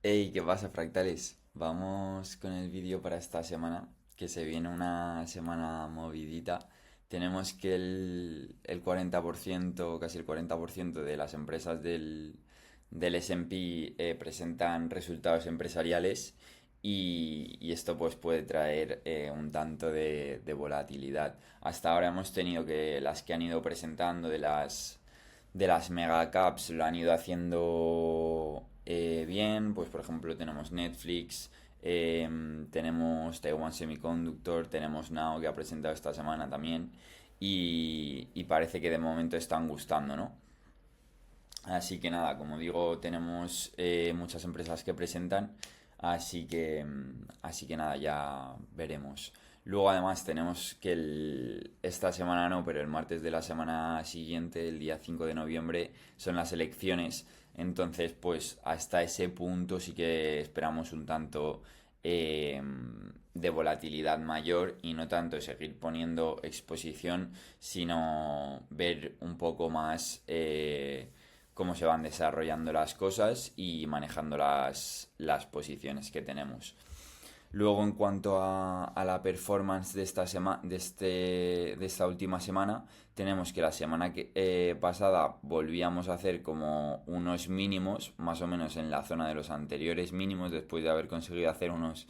Hey, ¿qué pasa, fractales? Vamos con el vídeo para esta semana, que se viene una semana movidita. Tenemos que el 40%, casi el 40% de las empresas del S&P presentan resultados empresariales y esto pues puede traer un tanto de volatilidad. Hasta ahora hemos tenido que las que han ido presentando de las megacaps lo han ido haciendo bien. Pues por ejemplo tenemos Netflix, tenemos Taiwan Semiconductor, tenemos Now que ha presentado esta semana también y parece que de momento están gustando, ¿no? Así que nada, como digo, tenemos muchas empresas que presentan, así que nada, ya veremos. Luego además tenemos que esta semana no, pero el martes de la semana siguiente, el día 5 de noviembre, son las elecciones. Entonces, pues hasta ese punto sí que esperamos un tanto de volatilidad mayor y no tanto seguir poniendo exposición, sino ver un poco más cómo se van desarrollando las cosas y manejando las posiciones que tenemos. Luego, en cuanto a la performance de esta última semana, tenemos que la semana pasada volvíamos a hacer como unos mínimos, más o menos en la zona de los anteriores mínimos, después de haber conseguido hacer unos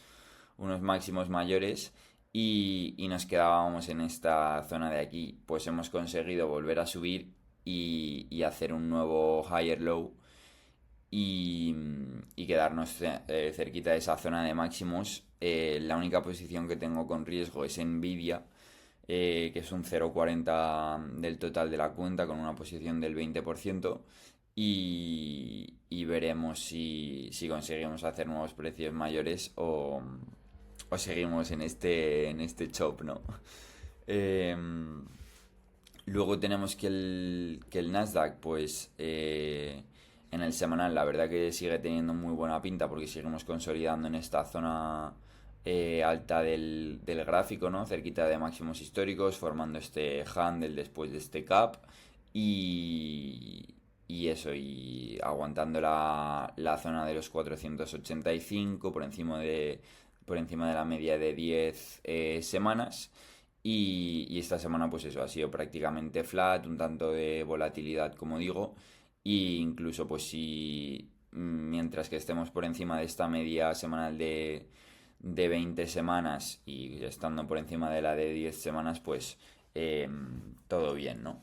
máximos mayores y nos quedábamos en esta zona de aquí. Pues hemos conseguido volver a subir y hacer un nuevo higher low y, y quedarnos cerquita de esa zona de máximos. La única posición que tengo con riesgo es Nvidia, que es un 0,40 del total de la cuenta con una posición del 20%. Y veremos si conseguimos hacer nuevos precios mayores o seguimos en este chop, ¿no? Em, Luego tenemos que el Nasdaq, pues en el semanal, la verdad que sigue teniendo muy buena pinta porque seguimos consolidando en esta zona alta del gráfico, ¿no? Cerquita de máximos históricos, formando este handle después de este cap y, y eso, y aguantando la zona de los 485 por encima de la media de 10 semanas. Y esta semana, pues eso, ha sido prácticamente flat, un tanto de volatilidad, como digo. Y incluso, pues si mientras que estemos por encima de esta media semanal de 20 semanas y estando por encima de la de 10 semanas, pues todo bien, ¿no?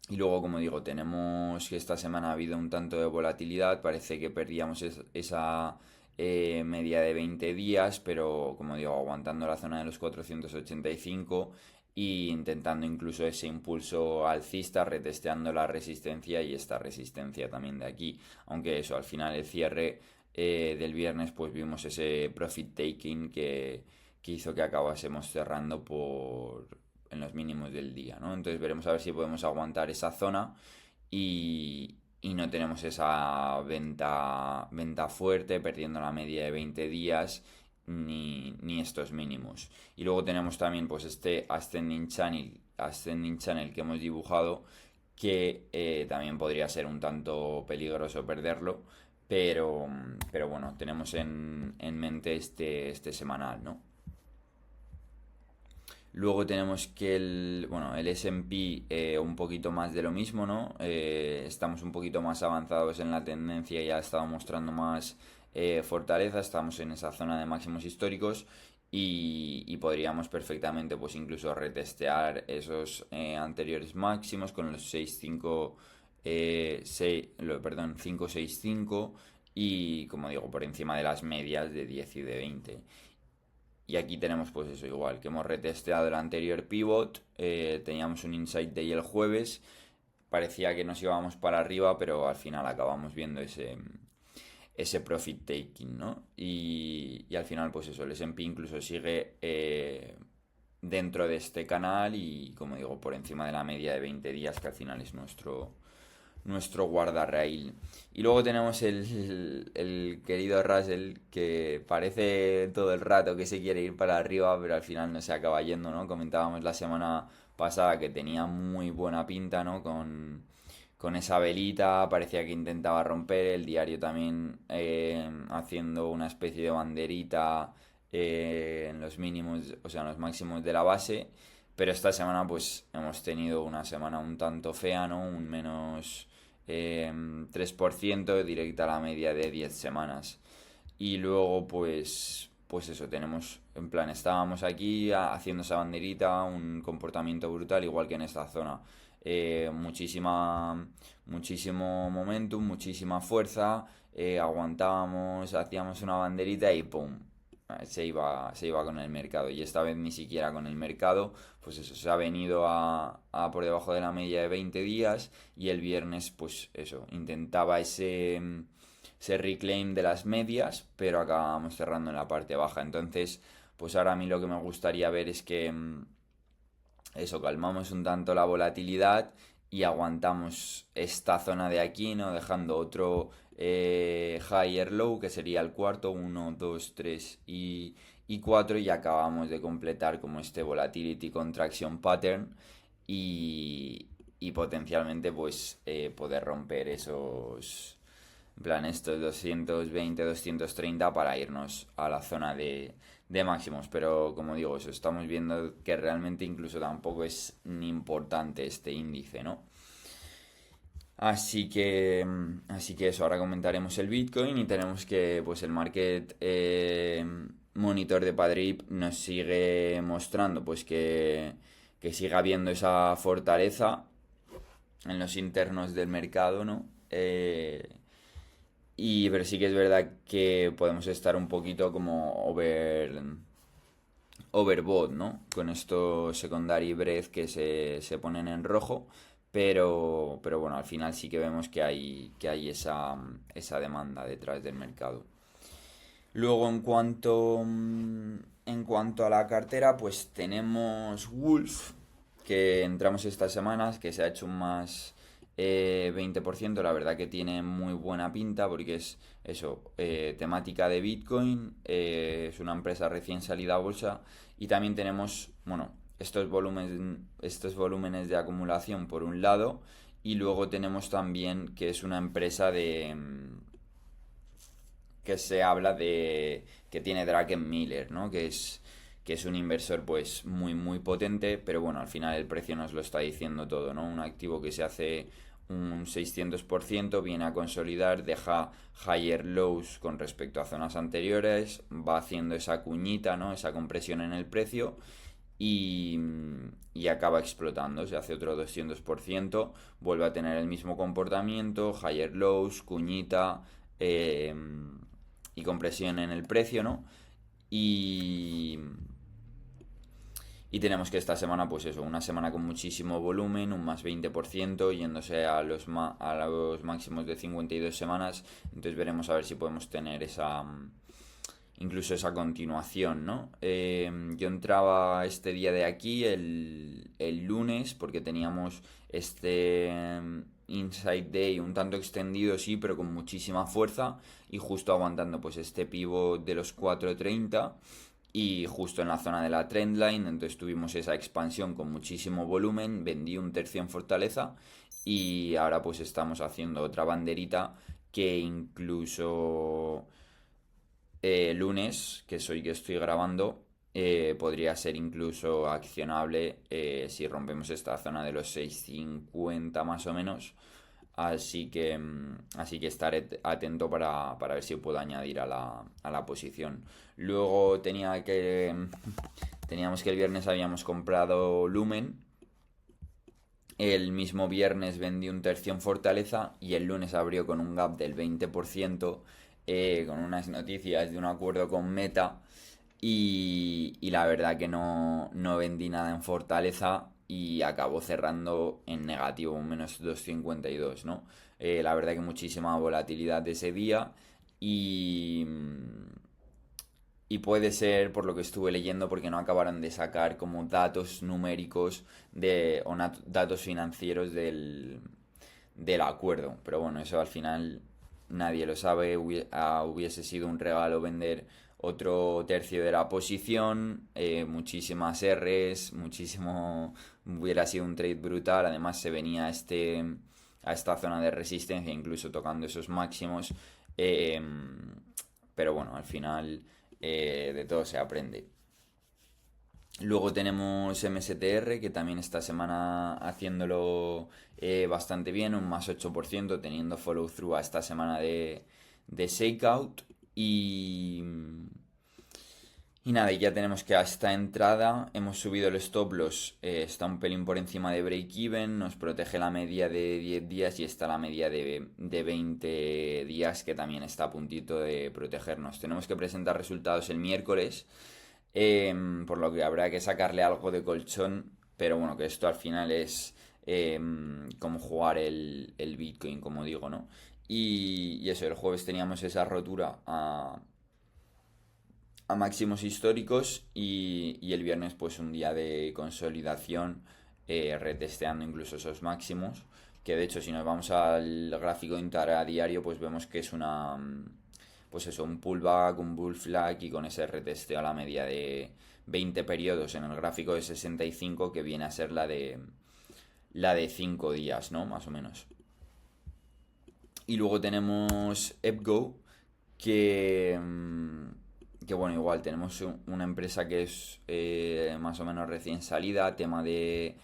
Y luego, como digo, tenemos que esta semana ha habido un tanto de volatilidad, parece que perdíamos esa media de 20 días, pero como digo, aguantando la zona de los 485 e intentando incluso ese impulso alcista, retesteando la resistencia y esta resistencia también de aquí. Aunque eso, al final el cierre del viernes, pues vimos ese profit taking que hizo que acabásemos cerrando en los mínimos del día, ¿no? Entonces veremos a ver si podemos aguantar esa zona y no tenemos esa venta fuerte, perdiendo la media de 20 días ni estos mínimos. Y luego tenemos también pues este ascending channel que hemos dibujado que también podría ser un tanto peligroso perderlo, pero bueno, tenemos en mente este semanal, ¿no? Luego tenemos que el S&P un poquito más de lo mismo, ¿no? Estamos un poquito más avanzados en la tendencia, ya ha estado mostrando más fortaleza, estamos en esa zona de máximos históricos y podríamos perfectamente pues incluso retestear esos anteriores máximos con los 6,5, 5,65 y como digo, por encima de las medias de 10 y de 20. Y aquí tenemos pues eso igual, que hemos retesteado el anterior pivot, teníamos un insight day el jueves, parecía que nos íbamos para arriba, pero al final acabamos viendo ese profit taking, ¿no? Y al final pues eso, el S&P incluso sigue dentro de este canal y como digo, por encima de la media de 20 días, que al final es nuestro guardarraíl. Y luego tenemos el querido Russell, que parece todo el rato que se quiere ir para arriba, pero al final no se acaba yendo, ¿no? Comentábamos la semana pasada que tenía muy buena pinta, ¿no? con esa velita, parecía que intentaba romper, el diario también haciendo una especie de banderita en los mínimos, o sea, en los máximos de la base, pero esta semana pues hemos tenido una semana un tanto fea, ¿no? Un menos 3% directa a la media de 10 semanas. Y luego, pues eso, tenemos, en plan, estábamos aquí haciendo esa banderita, un comportamiento brutal, igual que en esta zona. Muchísimo momentum, muchísima fuerza, aguantábamos, hacíamos una banderita y ¡pum! Se iba con el mercado. Y esta vez ni siquiera con el mercado, pues eso, se ha venido a por debajo de la media de 20 días y el viernes, pues eso, intentaba ese reclaim de las medias, pero acabamos cerrando en la parte baja. Entonces, pues ahora a mí lo que me gustaría ver es que eso, calmamos un tanto la volatilidad y aguantamos esta zona de aquí, ¿no? Dejando otro higher low, que sería el cuarto, uno 2 3 y 4 y acabamos de completar como este volatility contraction pattern y potencialmente pues poder romper esos, en plan, estos 220, 230 para irnos a la zona de máximos. Pero como digo, eso estamos viendo que realmente incluso tampoco es ni importante este índice, ¿no? Así que eso, ahora comentaremos el Bitcoin y tenemos que pues el market monitor de Padrip nos sigue mostrando pues que sigue habiendo esa fortaleza en los internos del mercado, ¿no? Pero sí que es verdad que podemos estar un poquito como overbought, ¿no? Con estos secondary breath que se ponen en rojo. Pero bueno, al final sí que vemos que hay esa demanda detrás del mercado. Luego, en cuanto a la cartera, pues tenemos Wolf, que entramos estas semanas, que se ha hecho un más 20%. La verdad que tiene muy buena pinta porque es eso, temática de Bitcoin, es una empresa recién salida a bolsa y también tenemos, bueno, estos volúmenes de acumulación por un lado y luego tenemos también que es una empresa que se habla de que tiene Druckenmiller, ¿no? Que es un inversor pues muy muy potente, pero bueno, al final el precio nos lo está diciendo todo, ¿no? Un activo que se hace un 600%, viene a consolidar, deja higher lows con respecto a zonas anteriores, va haciendo esa cuñita, ¿no? Esa compresión en el precio y, y acaba explotando, se hace otro 200%, vuelve a tener el mismo comportamiento, higher lows, cuñita eh, y compresión en el precio, ¿no? Y, y tenemos que esta semana, pues eso, una semana con muchísimo volumen, un más 20%, yéndose a los máximos de 52 semanas. Entonces veremos a ver si podemos tener incluso esa continuación, ¿no? Yo entraba este día de aquí, el lunes, porque teníamos este Inside Day un tanto extendido, sí, pero con muchísima fuerza y justo aguantando pues este pivot de los 4.30 y justo en la zona de la trendline, entonces tuvimos esa expansión con muchísimo volumen, vendí un tercio en fortaleza y ahora pues estamos haciendo otra banderita que incluso lunes, que soy que estoy grabando, podría ser incluso accionable si rompemos esta zona de los 6.50 más o menos. Así que estaré atento para ver si puedo añadir a la posición. Luego teníamos que el viernes habíamos comprado Lumen. El mismo viernes vendí un tercio en Fortaleza y el lunes abrió con un gap del 20%, con unas noticias de un acuerdo con Meta y la verdad que no vendí nada en Fortaleza y acabó cerrando en negativo, un menos 2,52, ¿no? La verdad que muchísima volatilidad de ese día y puede ser por lo que estuve leyendo porque no acabaron de sacar como datos numéricos o datos financieros del acuerdo. Pero bueno, eso al final nadie lo sabe. Hubiese sido un regalo vender otro tercio de la posición, muchísimas R's, hubiera sido un trade brutal. Además se venía a esta zona de resistencia, incluso tocando esos máximos. eh, pero bueno, al final de todo se aprende. Luego tenemos MSTR, que también esta semana haciéndolo bastante bien, un más 8%, teniendo follow through a esta semana de shakeout. Y nada, y ya tenemos que a esta entrada hemos subido el stop loss, está un pelín por encima de break even, nos protege la media de 10 días y está la media de 20 días que también está a puntito de protegernos. Tenemos que presentar resultados el miércoles, por lo que habrá que sacarle algo de colchón, pero bueno, que esto al final es como jugar el Bitcoin, como digo, ¿no? Y eso, el jueves teníamos esa rotura a máximos históricos y el viernes pues un día de consolidación, retesteando incluso esos máximos, que de hecho si nos vamos al gráfico intradiario pues vemos que es pues eso, un pullback, un bull flag y con ese retesteo a la media de 20 periodos en el gráfico de 65 que viene a ser la de 5 días, ¿no? Más o menos. Y luego tenemos EPGO, que, que bueno, igual tenemos una empresa que es más o menos recién salida, tema de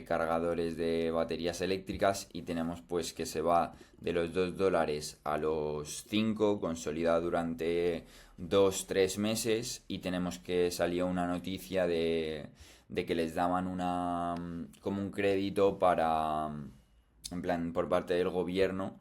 cargadores de baterías eléctricas, y tenemos pues que se va de los $2 a los 5, consolida durante 2-3 meses, y tenemos que salió una noticia de que les daban como un crédito para, en plan, por parte del gobierno,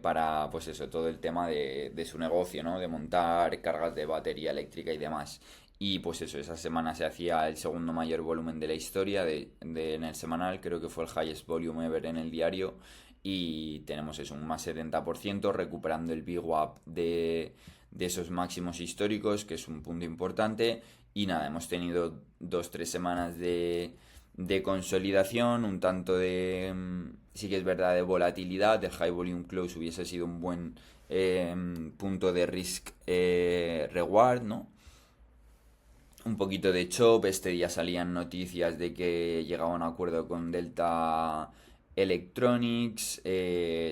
para, pues eso, todo el tema de su negocio, ¿no? De montar cargas de batería eléctrica y demás. Y pues eso, esa semana se hacía el segundo mayor volumen de la historia en el semanal, creo que fue el highest volume ever en el diario. Y tenemos eso, un más 70%, recuperando el VWAP de esos máximos históricos, que es un punto importante. Y nada, hemos tenido 2-3 semanas de consolidación, un tanto sí que es verdad, de volatilidad. El high volume close hubiese sido un buen punto de risk reward, ¿no? Un poquito de chop, este día salían noticias de que llegaba a un acuerdo con Delta Electronics,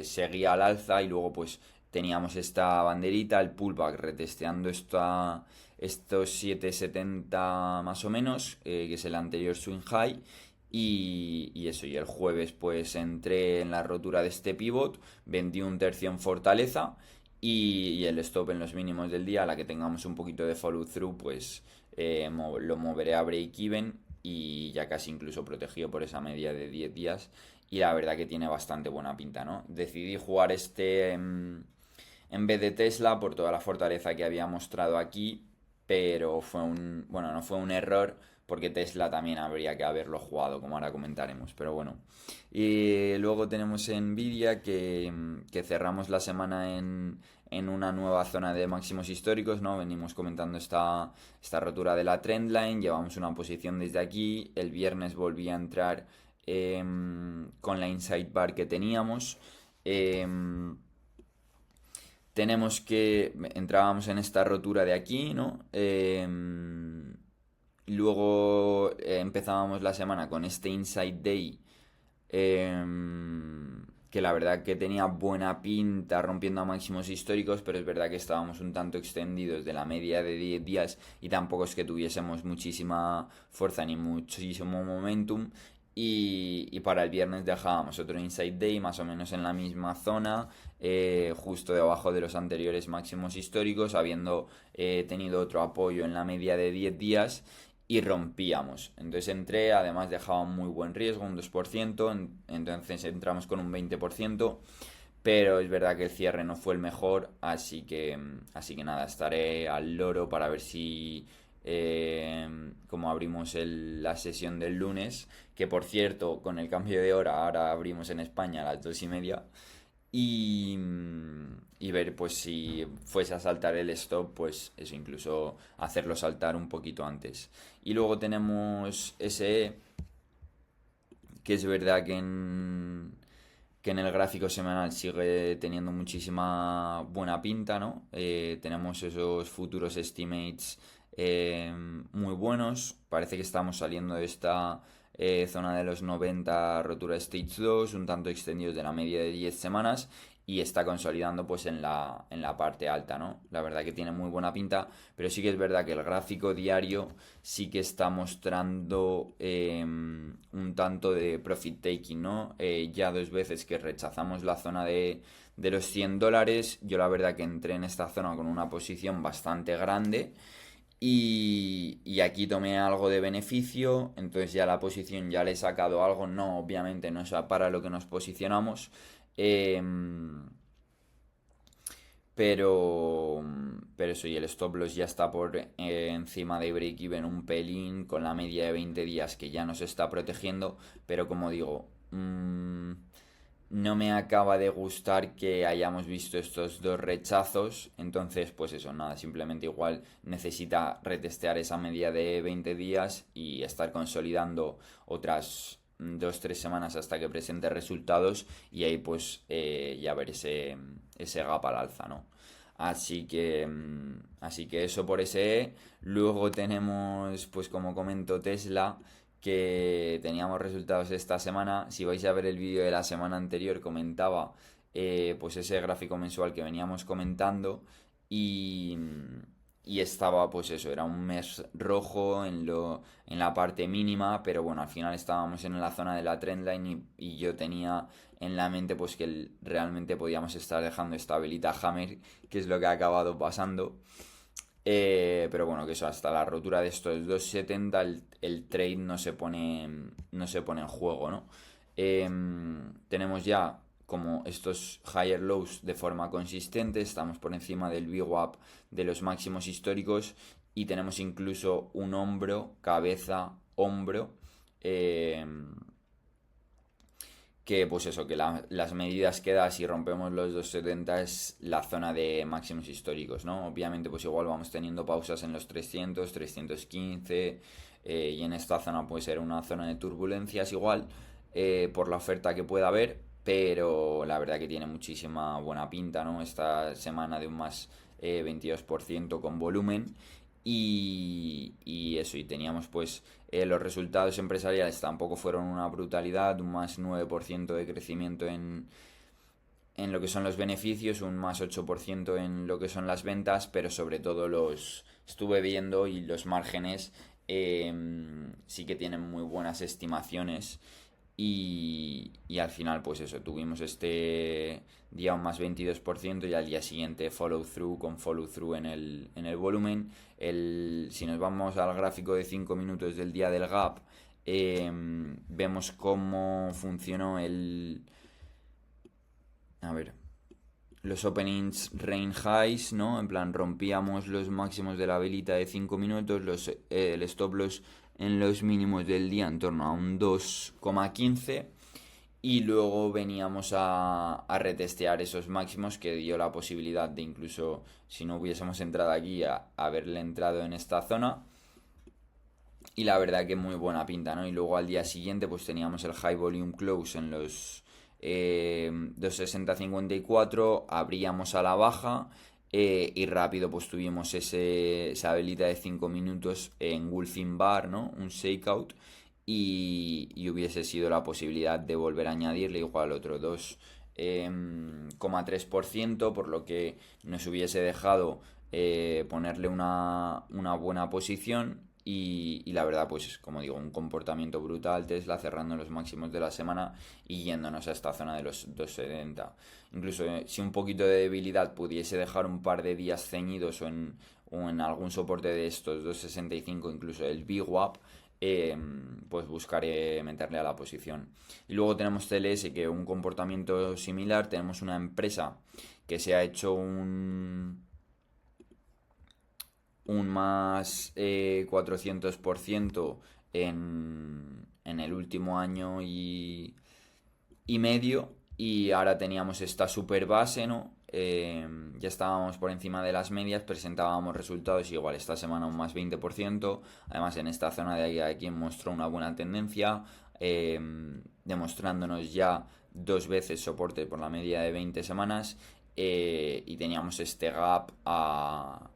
seguía al alza y luego pues teníamos esta banderita, el pullback retesteando estos 7,70 más o menos, que es el anterior swing high. Y eso, y el jueves pues entré en la rotura de este pivot, vendí un tercio en fortaleza y el stop en los mínimos del día, a la que tengamos un poquito de follow through, pues lo moveré a break even y ya casi incluso protegido por esa media de 10 días. Y la verdad que tiene bastante buena pinta, ¿no? Decidí jugar en vez de Tesla por toda la fortaleza que había mostrado aquí, pero bueno, no fue un error porque Tesla también habría que haberlo jugado, como ahora comentaremos, pero bueno. Y luego tenemos Nvidia que cerramos la semana en una nueva zona de máximos históricos, ¿no? Venimos comentando esta rotura de la trendline, llevamos una posición desde aquí, el viernes volví a entrar con la inside bar que teníamos. Tenemos que entrábamos en esta rotura de aquí, ¿no? Luego empezábamos la semana con este Inside Day, que la verdad que tenía buena pinta rompiendo a máximos históricos, pero es verdad que estábamos un tanto extendidos de la media de 10 días y tampoco es que tuviésemos muchísima fuerza ni muchísimo momentum. Y para el viernes dejábamos otro Inside Day más o menos en la misma zona, justo debajo de los anteriores máximos históricos, habiendo tenido otro apoyo en la media de 10 días y rompíamos. Entonces entré, además dejaba un muy buen riesgo, un 2%, entonces entramos con un 20%, pero es verdad que el cierre no fue el mejor, así que nada, estaré al loro para ver si como abrimos la sesión del lunes, que por cierto, con el cambio de hora, ahora abrimos en España a las 2:30, y ver pues si fuese a saltar el stop, pues eso, incluso hacerlo saltar un poquito antes. Y luego tenemos SE, que es verdad que en el gráfico semanal sigue teniendo muchísima buena pinta, ¿no? Tenemos esos futuros estimates muy buenos. Parece que estamos saliendo de esta zona de los 90, rotura stage 2, un tanto extendidos de la media de 10 semanas y está consolidando pues en la parte alta, ¿no? La verdad que tiene muy buena pinta, pero sí que es verdad que el gráfico diario sí que está mostrando un tanto de profit taking, ¿no? Ya 2 veces que rechazamos la zona de los $100, yo la verdad que entré en esta zona con una posición bastante grande y aquí tomé algo de beneficio, entonces ya la posición ya le he sacado algo, no, obviamente no es para lo que nos posicionamos, pero, pero eso, y el stop loss ya está por encima de break-even un pelín, con la media de 20 días que ya nos está protegiendo, pero como digo, no me acaba de gustar que hayamos visto estos dos rechazos, entonces pues eso, nada, simplemente igual necesita retestear esa media de 20 días y estar consolidando otras 2-3 semanas hasta que presente resultados y ahí pues ya ver ese gap al alza, ¿no? Así que eso por ese. Luego tenemos, pues como comento, Tesla, que teníamos resultados esta semana. Si vais a ver el vídeo de la semana anterior, comentaba pues ese gráfico mensual que veníamos comentando y, y estaba pues eso, era un mes rojo en la parte mínima, pero bueno, al final estábamos en la zona de la trendline y yo tenía en la mente pues que realmente podíamos estar dejando estabilidad Hammer, que es lo que ha acabado pasando. Pero bueno, que eso, hasta la rotura de estos 270 el trade no se pone en juego, ¿no? Tenemos ya como estos higher lows de forma consistente, estamos por encima del VWAP de los máximos históricos y tenemos incluso un hombro, cabeza, hombro. Eh, que pues eso, que las medidas que da si rompemos los 270 es la zona de máximos históricos, ¿no? Obviamente pues igual vamos teniendo pausas en los 300, 315 y en esta zona puede ser una zona de turbulencias igual por la oferta que pueda haber, pero la verdad que tiene muchísima buena pinta, ¿no? Esta semana de un más 22% con volumen y eso, y teníamos pues los resultados empresariales tampoco fueron una brutalidad, un más 9% de crecimiento en lo que son los beneficios, un más 8% en lo que son las ventas, pero sobre todo los estuve viendo y los márgenes sí que tienen muy buenas estimaciones y al final pues eso, tuvimos este día un más 22% y al día siguiente follow through con follow through en el volumen. Si nos vamos al gráfico de 5 minutos del día del gap, vemos cómo funcionó a ver, los openings rain highs, ¿no? En plan, rompíamos los máximos de la velita de 5 minutos, el stop loss en los mínimos del día en torno a un 2,15 y luego veníamos a retestear esos máximos que dio la posibilidad de incluso, si no hubiésemos entrado aquí, a haberle entrado en esta zona. Y la verdad que muy buena pinta, ¿no? Y luego al día siguiente pues teníamos el high volume close en los 260.54, abríamos a la baja y rápido pues tuvimos esa velita de 5 minutos en Wolfing Bar, ¿no? Un shakeout y hubiese sido la posibilidad de volver a añadirle igual otro 2,3%, por lo que nos hubiese dejado ponerle una buena posición y la verdad pues como digo un comportamiento brutal Tesla cerrando los máximos de la semana y yéndonos a esta zona de los 270. Incluso si un poquito de debilidad pudiese dejar un par de días ceñidos o en algún soporte de estos 265, incluso el VWAP, pues buscaré meterle a la posición. Y luego tenemos CLS, que un comportamiento similar. Tenemos una empresa que se ha hecho un más 400% en el último año y medio. Y ahora teníamos esta super base, ¿no? Ya estábamos por encima de las medias, presentábamos resultados igual esta semana un más 20%. Además en esta zona de aquí mostró una buena tendencia, demostrándonos ya 2 veces soporte por la media de 20 semanas y teníamos este gap a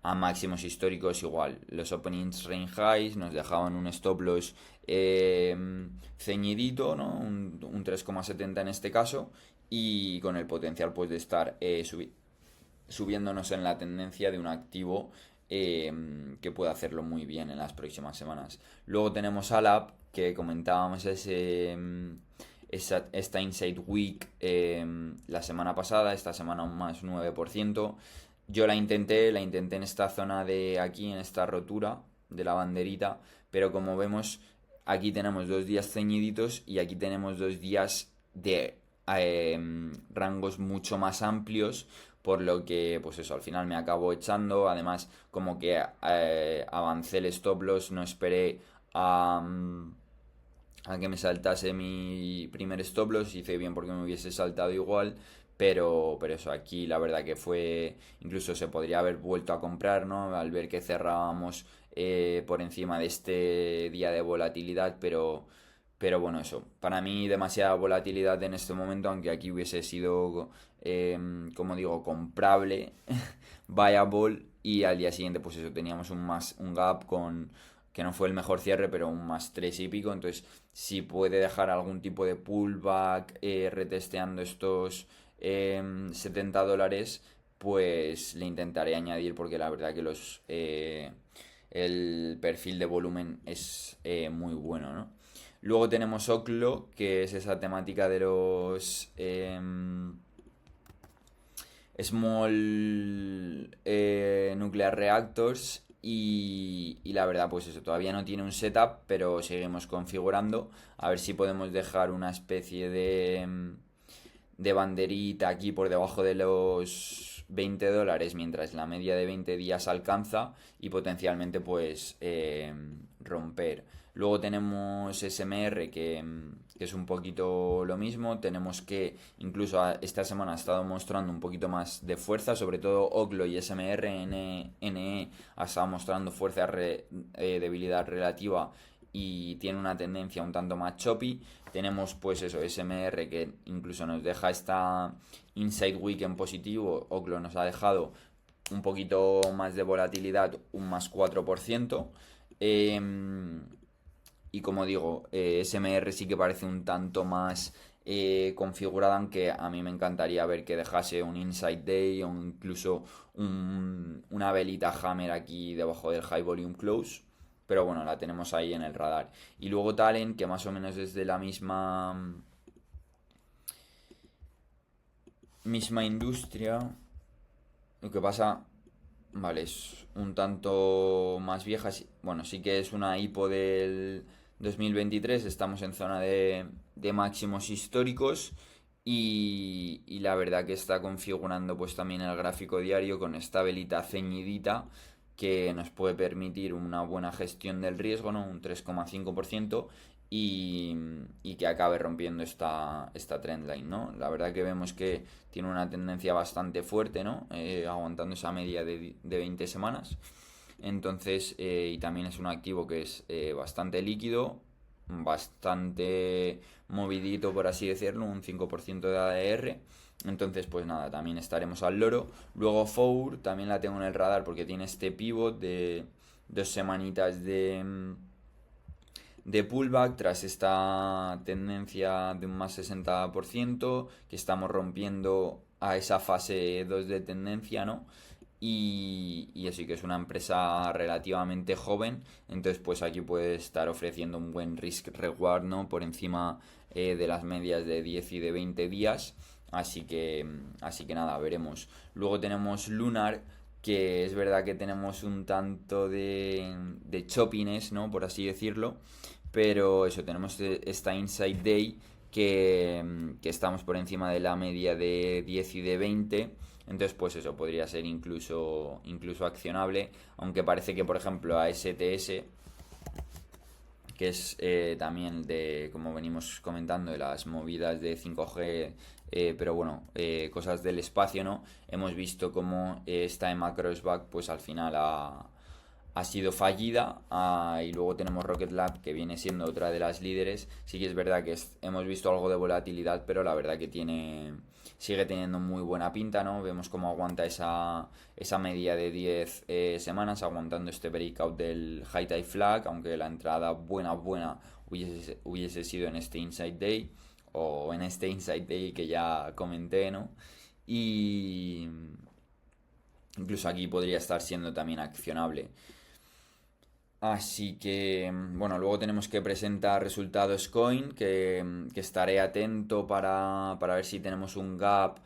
a máximos históricos igual. Los openings range highs nos dejaban un stop loss ceñidito, ¿no? Un 3,70 en este caso, y con el potencial pues de estar subiéndonos en la tendencia de un activo que puede hacerlo muy bien en las próximas semanas. Luego tenemos Alap, que comentábamos esta Inside Week la semana pasada, esta semana un más 9%. Yo la intenté en esta zona de aquí, en esta rotura de la banderita, pero como vemos, aquí tenemos 2 días ceñiditos y aquí tenemos 2 días de rangos mucho más amplios, por lo que, pues eso, al final me acabo echando. Además, como que avancé el stop loss, no esperé a que me saltase mi primer stop loss, hice bien porque me hubiese saltado igual, pero eso, aquí la verdad que fue, incluso se podría haber vuelto a comprar, ¿no? Al ver que cerrábamos por encima de este día de volatilidad, pero bueno, eso, para mí demasiada volatilidad en este momento, aunque aquí hubiese sido, como digo, comprable, viable, y al día siguiente pues eso, teníamos un gap con que no fue el mejor cierre, pero un más 3 y pico. Entonces, si puede dejar algún tipo de pullback retesteando estos $70, pues le intentaré añadir, porque la verdad que el perfil de volumen es muy bueno, ¿no? Luego tenemos Oklo, que es esa temática de los Small Nuclear Reactors, y la verdad pues eso, todavía no tiene un setup, pero seguimos configurando a ver si podemos dejar una especie de banderita aquí por debajo de los $20 mientras la media de 20 días alcanza, y potencialmente pues romper. Luego tenemos SMR, que es un poquito lo mismo. Tenemos que incluso esta semana ha estado mostrando un poquito más de fuerza, sobre todo Oklo y SMR. NE ha estado mostrando fuerza, debilidad relativa, y tiene una tendencia un tanto más choppy. Tenemos pues eso, SMR, que incluso nos deja esta Inside Week en positivo. Oklo nos ha dejado un poquito más de volatilidad, un más 4%. Y como digo, SMR sí que parece un tanto más configurada, aunque a mí me encantaría ver que dejase un Inside Day o incluso una velita Hammer aquí debajo del High Volume Close. Pero bueno, la tenemos ahí en el radar. Y luego Talent, que más o menos es de la misma industria. Lo que pasa, vale, es un tanto más vieja. Bueno, sí que es una IPO del 2023. Estamos en zona de máximos históricos. Y la verdad que está configurando pues también el gráfico diario con esta velita ceñidita, que nos puede permitir una buena gestión del riesgo, ¿no? Un 3,5%, y que acabe rompiendo esta trendline, ¿no? La verdad que vemos que tiene una tendencia bastante fuerte, ¿no? Aguantando esa media de 20 semanas. Entonces, y también es un activo que es bastante líquido, bastante movidito, por así decirlo, un 5% de ADR. Entonces, pues nada, también estaremos al loro. Luego Four también la tengo en el radar porque tiene este pivot de 2 semanitas de pullback tras esta tendencia de un más 60%, que estamos rompiendo a esa fase 2 de tendencia, ¿no? Y así que es una empresa relativamente joven, entonces pues aquí puede estar ofreciendo un buen risk reward, ¿no? Por encima de las medias de 10 y de 20 días. Así que nada, veremos. Luego tenemos Lunar, que es verdad que tenemos un tanto de choppiness, ¿no? Por así decirlo. Pero eso, tenemos esta Inside Day que estamos por encima de la media de 10 y de 20. Entonces, pues eso, podría ser incluso accionable. Aunque parece que, por ejemplo, a STS, que es también de, como venimos comentando, de las movidas de 5G, pero bueno, cosas del espacio, ¿no? Hemos visto cómo esta EMA Crossback, pues al final ha ha sido fallida. Y luego tenemos Rocket Lab, que viene siendo otra de las líderes. Sí que es verdad que hemos visto algo de volatilidad, pero la verdad que sigue teniendo muy buena pinta, ¿no? Vemos cómo aguanta esa media de 10 semanas, aguantando este breakout del High Tide Flag, aunque la entrada buena hubiese sido en este Inside Day, o en este Inside Day que ya comenté, ¿no? Y incluso aquí podría estar siendo también accionable. Así que, bueno, luego tenemos que presentar resultados Coin, que estaré atento para ver si tenemos un gap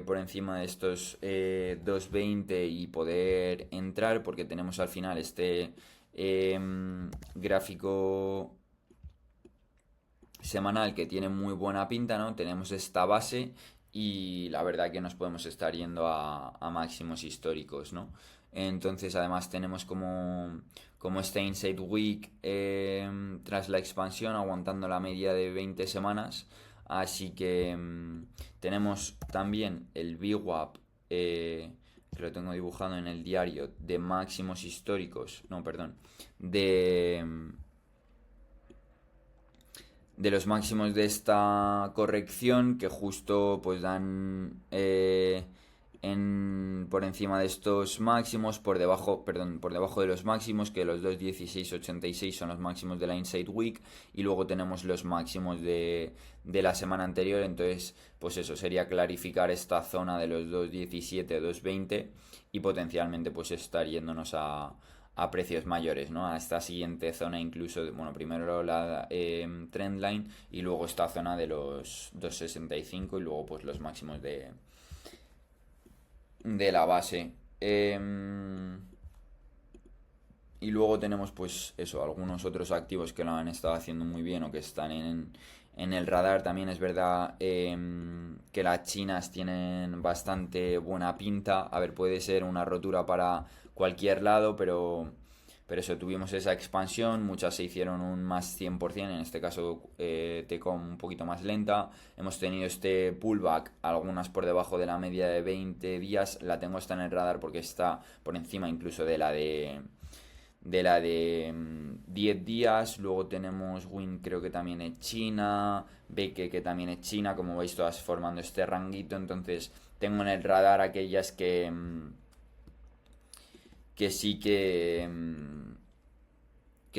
por encima de estos 2.20 y poder entrar, porque tenemos al final este gráfico semanal que tiene muy buena pinta, ¿no? Tenemos esta base y la verdad que nos podemos estar yendo a máximos históricos, ¿no? Entonces además tenemos como este Inside Week tras la expansión aguantando la media de 20 semanas. Así que tenemos también el VWAP, que lo tengo dibujado en el diario, de máximos históricos, no, perdón, de los máximos de esta corrección, que justo pues dan por encima de estos máximos, por debajo de los máximos, que los 2.1686 son los máximos de la Inside Week, y luego tenemos los máximos de la semana anterior. Entonces pues eso sería clarificar esta zona de los 2.17, 2.20 y potencialmente pues estar yéndonos a precios mayores, ¿no? A esta siguiente zona incluso, bueno, primero la trendline y luego esta zona de los 2.65 y luego pues los máximos de la base. Y luego tenemos pues eso, algunos otros activos que lo han estado haciendo muy bien o que están en el radar. También es verdad que las chinas tienen bastante buena pinta. A ver, puede ser una rotura para cualquier lado, pero eso, tuvimos esa expansión, muchas se hicieron un más 100%, en este caso Tecom un poquito más lenta. Hemos tenido este pullback, algunas por debajo de la media de 20 días. La tengo esta en el radar porque está por encima incluso de la de 10 días. Luego tenemos Win, creo que también es China, Beke, que también es China, como veis todas formando este ranguito. Entonces tengo en el radar aquellas que sí que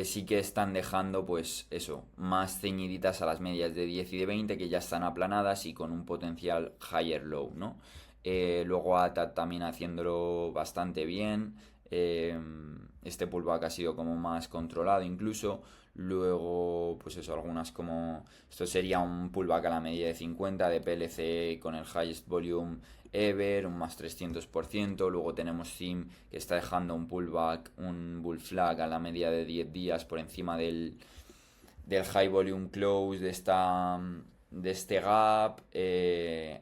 sí que están dejando pues eso, más ceñiditas a las medias de 10 y de 20, que ya están aplanadas y con un potencial higher low, ¿no? Luego ATA también haciéndolo bastante bien. Este pullback ha sido como más controlado incluso. Luego, pues eso, algunas como... Esto sería un pullback a la media de 50 de PLC con el highest volume ever, un más 300%. Luego tenemos SIM, que está dejando un pullback, un bull flag a la media de 10 días por encima del high volume close de este gap.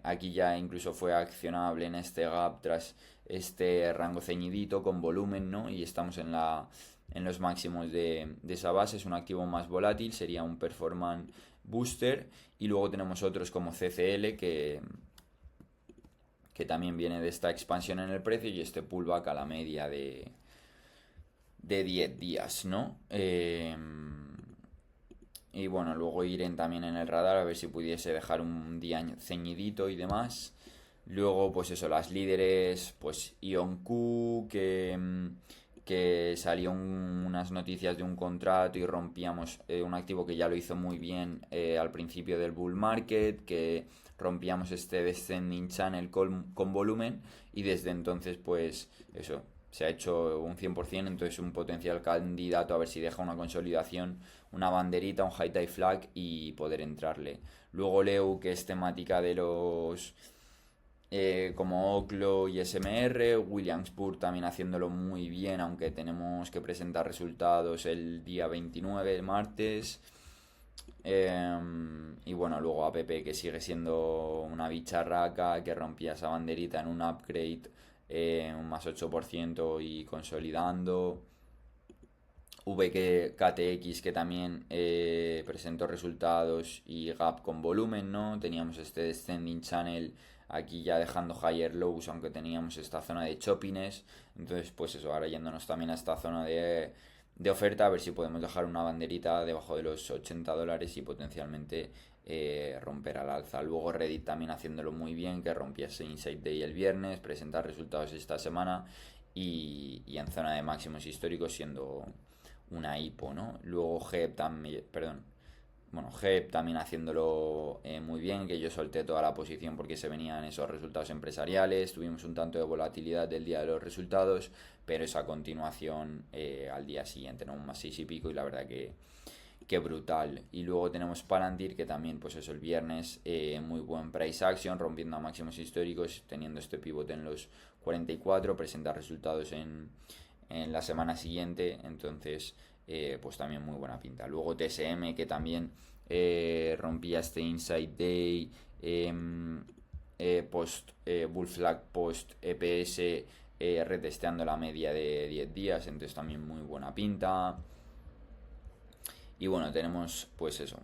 Aquí ya incluso fue accionable en este gap tras este rango ceñidito con volumen, ¿no? Y estamos en los máximos de esa base. Es un activo más volátil, sería un performance booster. Y luego tenemos otros como CCL que también viene de esta expansión en el precio y este pullback a la media de 10 días, ¿no? Y bueno, luego Iren también en el radar, a ver si pudiese dejar un día ceñidito y demás. Luego, pues eso, las líderes, pues IonQ, que salió unas noticias de un contrato y rompíamos un activo que ya lo hizo muy bien al principio del bull market, que rompíamos este descending channel con volumen y desde entonces, pues eso, se ha hecho un 100%, entonces un potencial candidato a ver si deja una consolidación, una banderita, un high tide flag y poder entrarle. Luego Leu, que es temática de los como Oclo y SMR, Williamspur también haciéndolo muy bien, aunque tenemos que presentar resultados el día 29, el martes. Y bueno, luego APP, que sigue siendo una bicharraca, que rompía esa banderita en un upgrade, un más 8% y consolidando. VKTX, que también presentó resultados y gap con volumen, ¿no? Teníamos este descending channel aquí ya dejando higher lows, aunque teníamos esta zona de choppiness. Entonces pues eso, ahora yéndonos también a esta zona de oferta, a ver si podemos dejar una banderita debajo de los $80 y potencialmente romper al alza. Luego Reddit también haciéndolo muy bien, que rompiese Insight Day el viernes, presentar resultados esta semana y en zona de máximos históricos siendo una hipo, ¿no? Luego GEP también, perdón, bueno, GEP también haciéndolo muy bien, que yo solté toda la posición porque se venían esos resultados empresariales, tuvimos un tanto de volatilidad del día de los resultados, pero esa continuación al día siguiente, ¿no? Un más 6 y pico y la verdad que brutal. Y luego tenemos Palantir, que también, pues eso, el viernes, muy buen price action, rompiendo a máximos históricos, teniendo este pivote en los 44, presenta resultados en la semana siguiente, entonces pues también muy buena pinta. Luego TSM, que también rompía este Inside Day, post Bull Flag, post EPS, retesteando la media de 10 días, entonces también muy buena pinta. Y bueno, tenemos pues eso,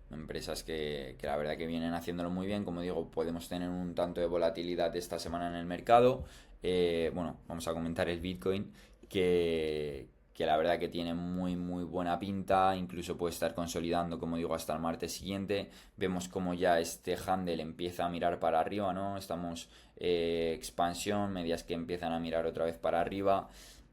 empresas que la verdad que vienen haciéndolo muy bien. Como digo, podemos tener un tanto de volatilidad esta semana en el mercado. Bueno, vamos a comentar el Bitcoin, que la verdad que tiene muy buena pinta, incluso puede estar consolidando, como digo, hasta el martes siguiente. Vemos como ya este handle empieza a mirar para arriba, ¿no? Estamos expansión, medias que empiezan a mirar otra vez para arriba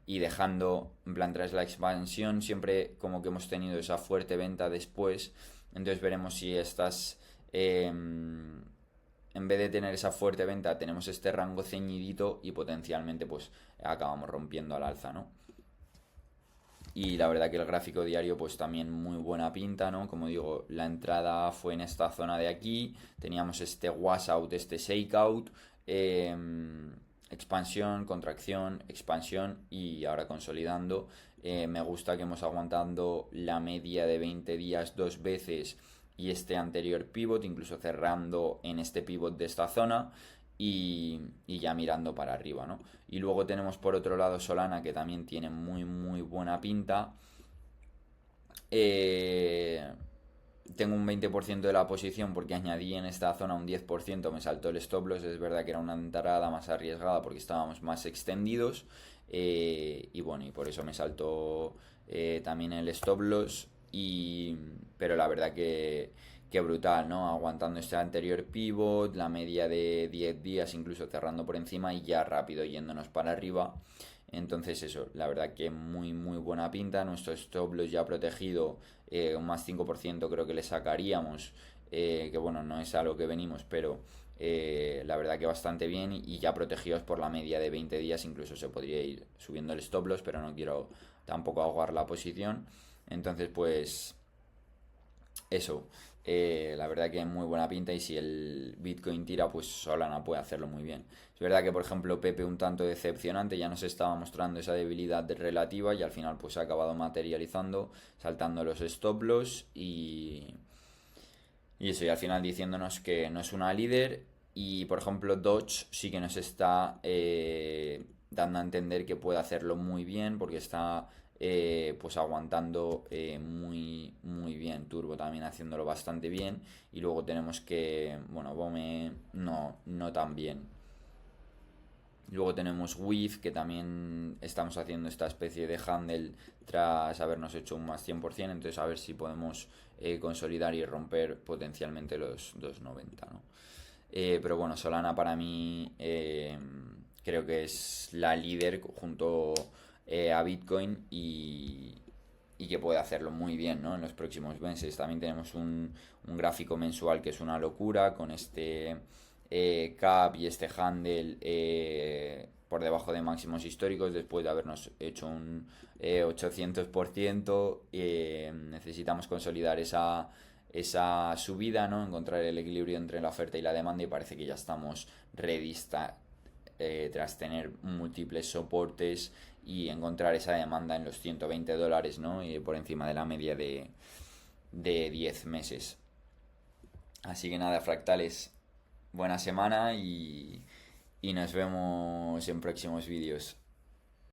y dejando, en plan, tras la expansión, siempre como que hemos tenido esa fuerte venta después. Entonces veremos si estas, en vez de tener esa fuerte venta, tenemos este rango ceñidito y potencialmente pues acabamos rompiendo al alza, ¿no? Y la verdad que el gráfico diario pues también muy buena pinta, ¿no? Como digo, la entrada fue en esta zona de aquí, teníamos este washout, este shakeout, expansión, contracción, expansión y ahora consolidando. Me gusta que hemos aguantado la media de 20 días dos veces y este anterior pivot, incluso cerrando en este pivot de esta zona y ya mirando para arriba, ¿no? Y luego tenemos por otro lado Solana, que también tiene muy buena pinta. Tengo un 20% de la posición porque añadí en esta zona un 10%, me saltó el stop loss, es verdad que era una entrada más arriesgada porque estábamos más extendidos y bueno, y por eso me saltó también el stop loss, pero la verdad que brutal, ¿no? Aguantando este anterior pivot, la media de 10 días incluso cerrando por encima y ya rápido yéndonos para arriba. Entonces eso, la verdad que muy buena pinta, nuestro stop loss ya protegido, un más 5% creo que le sacaríamos, que bueno, no es a lo que venimos, pero la verdad que bastante bien y ya protegidos por la media de 20 días, incluso se podría ir subiendo el stop loss, pero no quiero tampoco ahogar la posición. Entonces pues eso, la verdad que muy buena pinta y si el Bitcoin tira, pues Solana puede hacerlo muy bien. Es verdad que, por ejemplo, Pepe un tanto decepcionante, ya nos estaba mostrando esa debilidad relativa y al final pues se ha acabado materializando, saltando los stop loss y eso, y al final diciéndonos que no es una líder y, por ejemplo, Dodge sí que nos está dando a entender que puede hacerlo muy bien porque está pues aguantando muy bien. Turbo también haciéndolo bastante bien y luego tenemos que, bueno, Bome no tan bien. Luego tenemos WIF, que también estamos haciendo esta especie de handle tras habernos hecho un más 100%, entonces a ver si podemos consolidar y romper potencialmente los 2,90, ¿no? Pero bueno, Solana para mí creo que es la líder junto a Bitcoin y que puede hacerlo muy bien, ¿no? En los próximos meses. También tenemos un gráfico mensual que es una locura con este cap y este handle por debajo de máximos históricos después de habernos hecho un 800%. Necesitamos consolidar esa subida, ¿no? Encontrar el equilibrio entre la oferta y la demanda y parece que ya estamos ready tras tener múltiples soportes y encontrar esa demanda en los $120, ¿no? Y por encima de la media de 10 meses. Así que nada, fractales, buena semana y nos vemos en próximos vídeos.